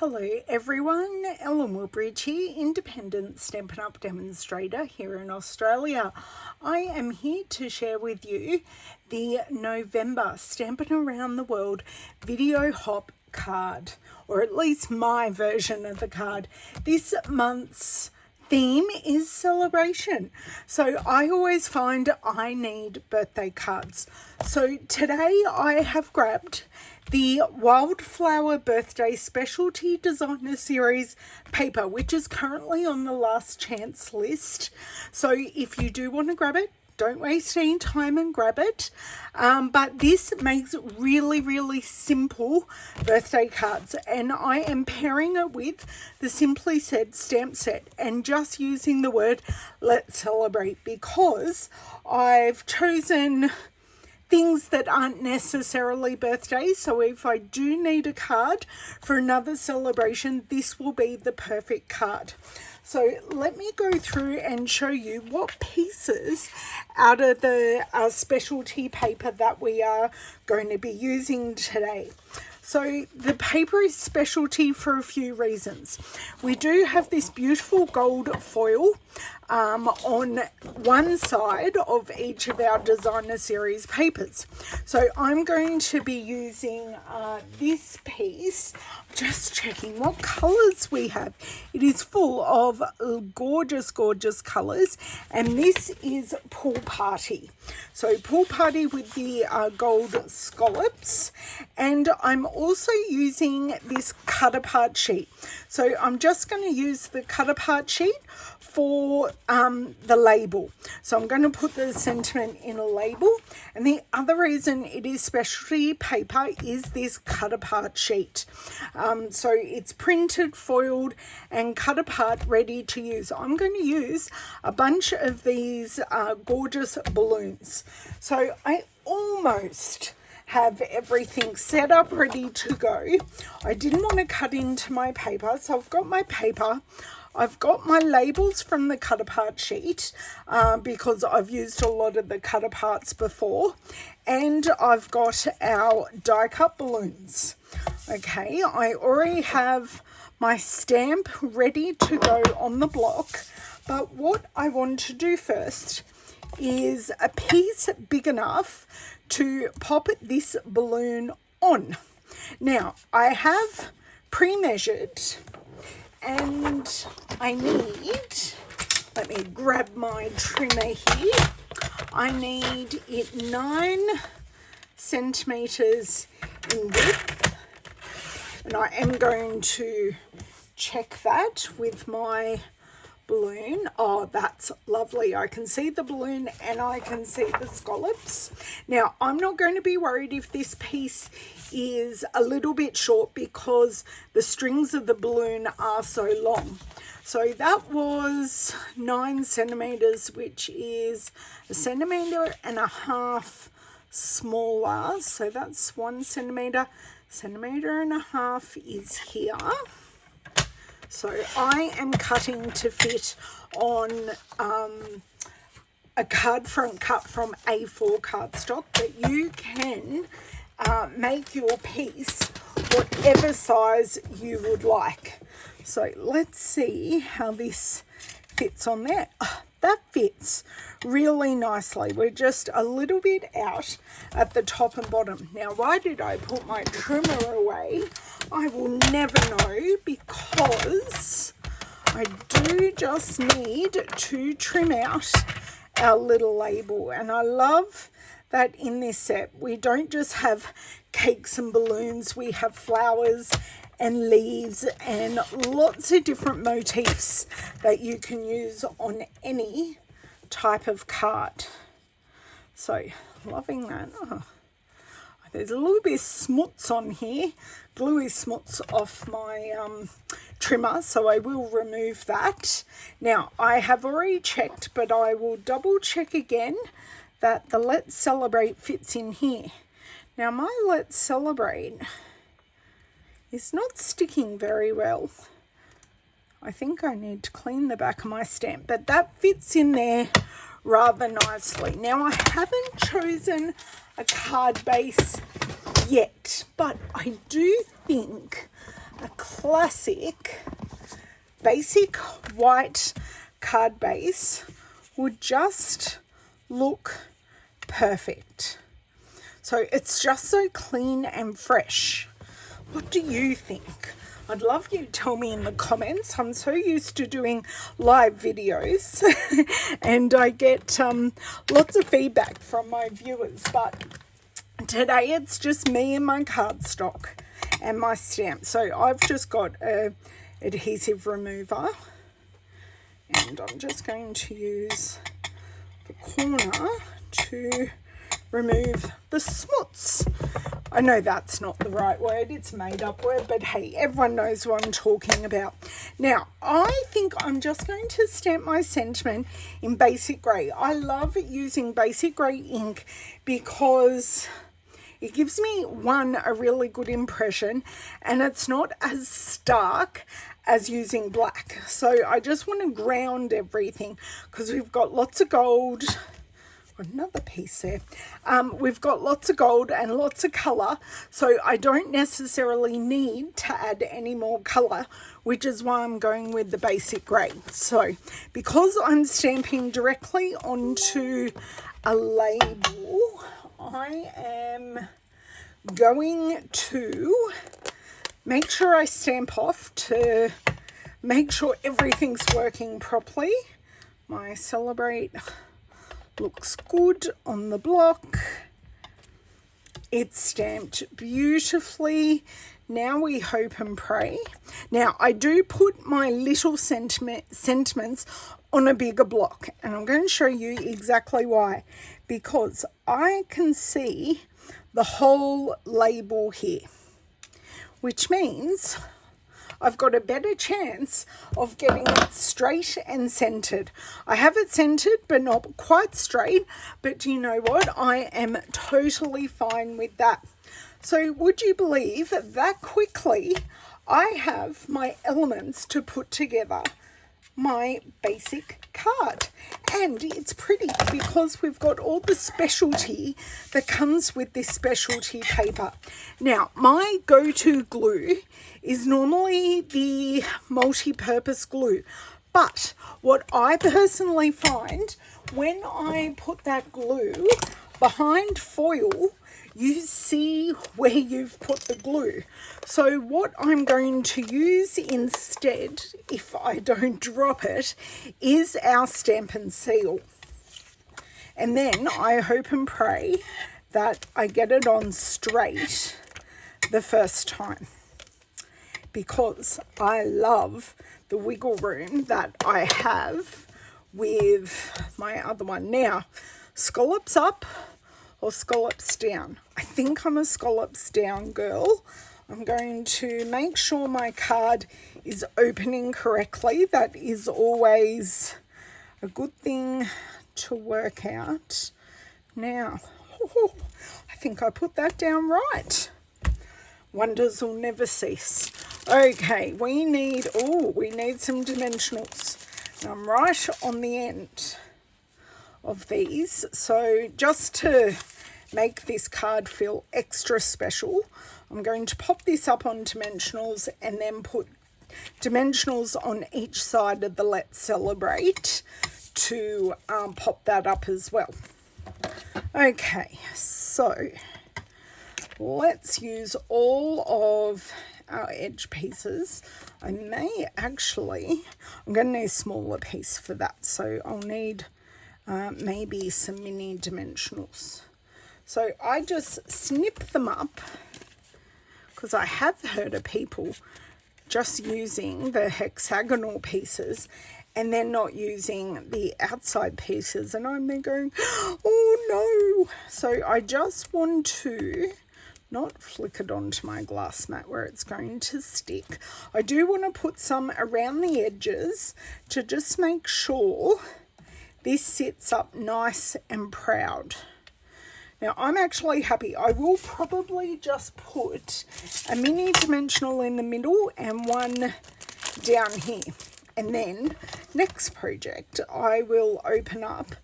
Hello everyone, Ellen Woodbridge here, independent Stampin Up demonstrator here in Australia. I am here to share with you the November Stampin' Around the World video hop card, or at least my version of the card. This month's theme is celebration, so I always find I need birthday cards. So today I have grabbed the Wildflower Birthday Specialty Designer Series paper, which is currently on the last chance list. So if you do want to grab it, don't waste any time and grab it. But this makes really simple birthday cards, and I am pairing it with the Simply Said stamp set and just using the word "let's celebrate" because I've chosen things that aren't necessarily birthdays. So if I do need a card for another celebration, this will be the perfect card. So let me go through and show you what pieces out of the specialty paper that we are going to be using today. So the paper is specialty for a few reasons. We do have this beautiful gold foil on one side of each of our designer series papers. So I'm going to be using this piece, just checking what colors we have. It is full of gorgeous colors, and this is Pool Party. So Pool Party with the gold scallops, and I'm also using this cut apart sheet. So I'm just going to use the cut apart sheet for the label. So I'm going to put the sentiment in a label, and the other reason it is specialty paper is this cut apart sheet. So it's printed, foiled and cut apart, ready to use. I'm going to use a bunch of these gorgeous balloons. So I almost have everything set up ready to go. I didn't want to cut into my paper, so I've got my paper. I've got my labels from the cut apart sheet because I've used a lot of the cut aparts before, and I've got our die cut balloons. Okay, I already have my stamp ready to go on the block, but what I want to do first is a piece big enough to pop this balloon on. Now I have pre-measured, and I need, let me grab my trimmer here, I need it 9 centimeters in width, and I am going to check that with my balloon. Oh, that's lovely. I can see the balloon and I can see the scallops. Now I'm not going to be worried if this piece is a little bit short because the strings of the balloon are so long. So that was 9 centimeters, which is 1.5 centimeters smaller. So that's 1 centimeter, 1.5 centimeters is here. So I am cutting to fit on a card front cut from A4 cardstock, but you can make your piece whatever size you would like. So let's see how this fits on there. Oh, that fits really nicely. We're just a little bit out at the top and bottom. Now, why did I put my trimmer away? I will never know, because I do just need to trim out our little label. And I love that in this set we don't just have cakes and balloons, we have flowers and leaves and lots of different motifs that you can use on any type of card. So loving that. Oh, there's a little bit of smuts on here, gluey smuts off my trimmer, so I will remove that. Now I have already checked, but I will double check again that the Let's Celebrate fits in here. Now my Let's Celebrate is not sticking very well. I think I need to clean the back of my stamp, but that fits in there rather nicely. Now I haven't chosen a card base yet, but I do think a classic basic white card base would just look perfect. So it's just so clean and fresh. What do you think? I'd love you to tell me in the comments. I'm so used to doing live videos and I get lots of feedback from my viewers, but today it's just me and my cardstock and my stamp. So I've just got a adhesive remover and I'm just going to use the corner to remove the smuts. I know that's not the right word, it's a made up word, but hey, everyone knows what I'm talking about. Now, I think I'm just going to stamp my sentiment in basic grey. I love using basic grey ink because it gives me, one, a really good impression, and it's not as stark as using black. So I just want to ground everything because we've got lots of gold. Another piece there. We've got lots of gold and lots of colour, so I don't necessarily need to add any more colour, which is why I'm going with the basic grey. So because I'm stamping directly onto a label, I am going to make sure I stamp off to make sure everything's working properly. My Celebrate looks good on the block. It's stamped beautifully. Now we hope and pray. Now I do put my little sentiments on a bigger block, and I'm going to show you exactly why. Because I can see the whole label here, which means I've got a better chance of getting it straight and centered. I have it centered, but not quite straight. But do you know what? I am totally fine with that. So would you believe that quickly I have my elements to put together my basic card? And it's pretty because we've got all the specialty that comes with this specialty paper. Now, my go-to glue is normally the multi-purpose glue, but what I personally find, when I put that glue behind foil, you see where you've put the glue. So what I'm going to use instead, if I don't drop it, is our Stampin' Seal. And then I hope and pray that I get it on straight the first time, because I love the wiggle room that I have with my other one. Now, scallops up or scallops down? I think I'm a scallops down girl. I'm going to make sure my card is opening correctly. That is always a good thing to work out. Now, I think I put that down right. Wonders will never cease. Okay, we need some dimensionals. Now, I'm right on the end of these, so just to make this card feel extra special, I'm going to pop this up on dimensionals and then put dimensionals on each side of the Let's Celebrate to pop that up as well. Okay, so let's use all of our edge pieces. I'm going to need a smaller piece for that, so I'll need maybe some mini dimensionals. So I just snip them up, because I have heard of people just using the hexagonal pieces and then not using the outside pieces, and I'm there going, oh no. So I just want to not flick it onto my glass mat where it's going to stick. I do want to put some around the edges to just make sure this sits up nice and proud. Now, I'm actually happy. I will probably just put a mini dimensional in the middle and one down here. And then, next project, I will open up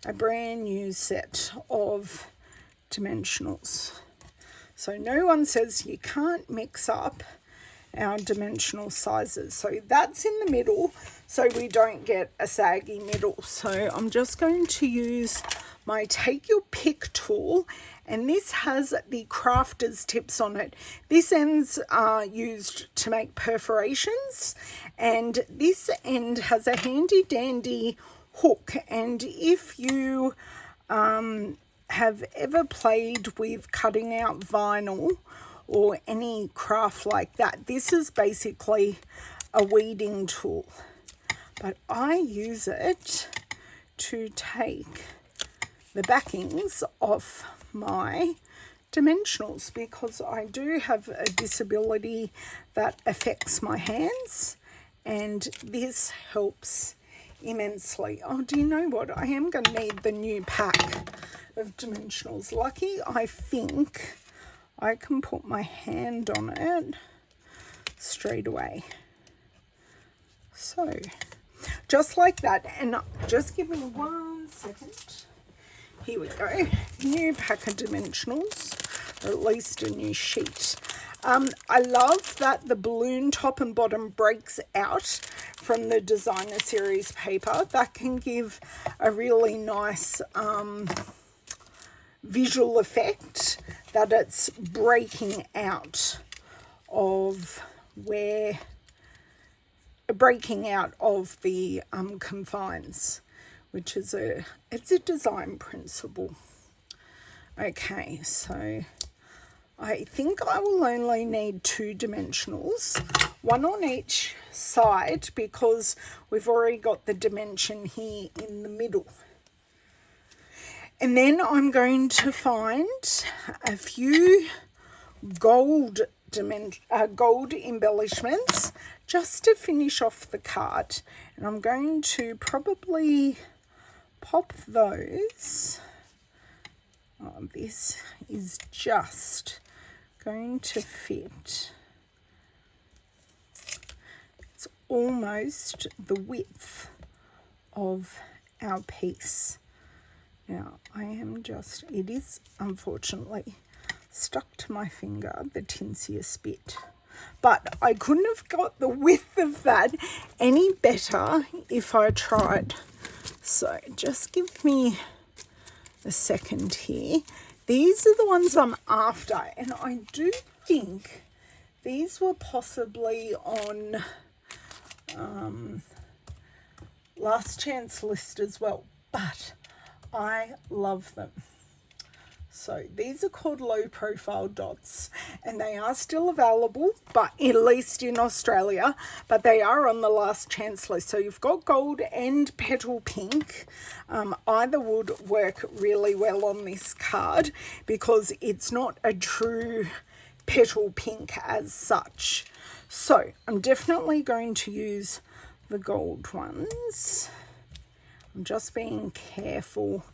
a brand new set of dimensionals. So no one says you can't mix up our dimensional sizes. So that's in the middle, so we don't get a saggy middle. So I'm just going to use my Take Your Pick tool, and this has the crafter's tips on it. This end's used to make perforations, and this end has a handy dandy hook. And if you have ever played with cutting out vinyl or any craft like that, this is basically a weeding tool, but I use it to take the backings off my dimensionals because I do have a disability that affects my hands, and this helps immensely. Oh, do you know what? I am going to need the new pack of dimensionals. Lucky, I think I can put my hand on it straight away. So, just like that. And just give me 1 second. Here we go. New pack of dimensionals, or at least a new sheet. I love that the balloon top and bottom breaks out from the designer series paper. That can give a really nice visual effect that it's breaking out of the confines, which is it's a design principle. Okay, so I think I will only need 2 dimensionals, 1 on each side, because we've already got the dimension here in the middle. And then I'm going to find a few gold embellishments just to finish off the card. And I'm going to probably pop those. Oh, this is just going to fit. It's almost the width of our piece. Now, it is unfortunately stuck to my finger, the tinsiest bit. But I couldn't have got the width of that any better if I tried. So just give me a second here. These are the ones I'm after, and I do think these were possibly on last chance list as well, but I love them. So these are called low profile dots, and they are still available, but at least in Australia, but they are on the last chance list. So you've got gold and petal pink. Either would work really well on this card because it's not a true petal pink as such. So I'm definitely going to use the gold ones. I'm just being careful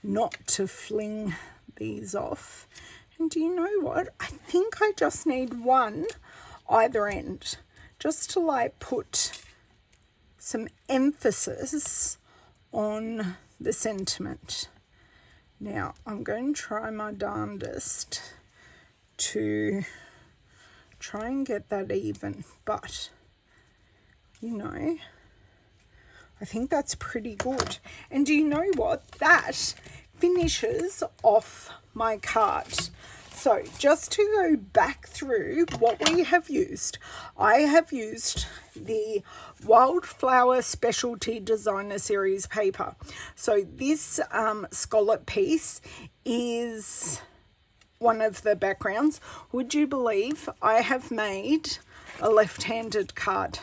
not to fling these off. And do you know what? I think I just need 1 either end, just to like put some emphasis on the sentiment. Now I'm going to try my darndest to try and get that even, but you know, I think that's pretty good. And do you know what? That finishes off my card. So just to go back through what we have used, I have used the Wildflower Specialty Designer Series paper. So this scallop piece is one of the backgrounds. Would you believe I have made a left-handed card?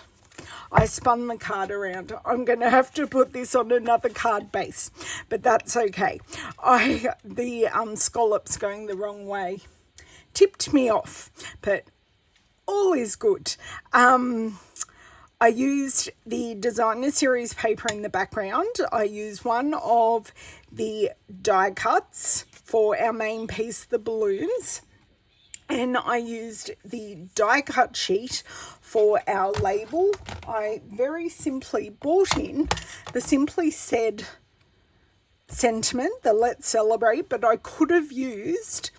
I spun the card around. I'm going to have to put this on another card base, but that's okay. The scallops going the wrong way tipped me off, but all is good. I used the designer series paper in the background. I used one of the die cuts for our main piece, the balloons. And I used the die cut sheet for our label. I very simply bought in the Simply Said sentiment, the Let's Celebrate, but I could have used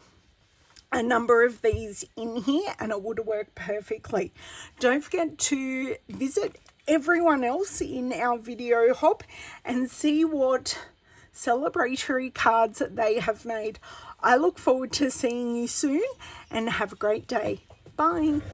a number of these in here and it would work perfectly. Don't forget to visit everyone else in our video hop and see what celebratory cards that they have made. I look forward to seeing you soon and have a great day. Bye.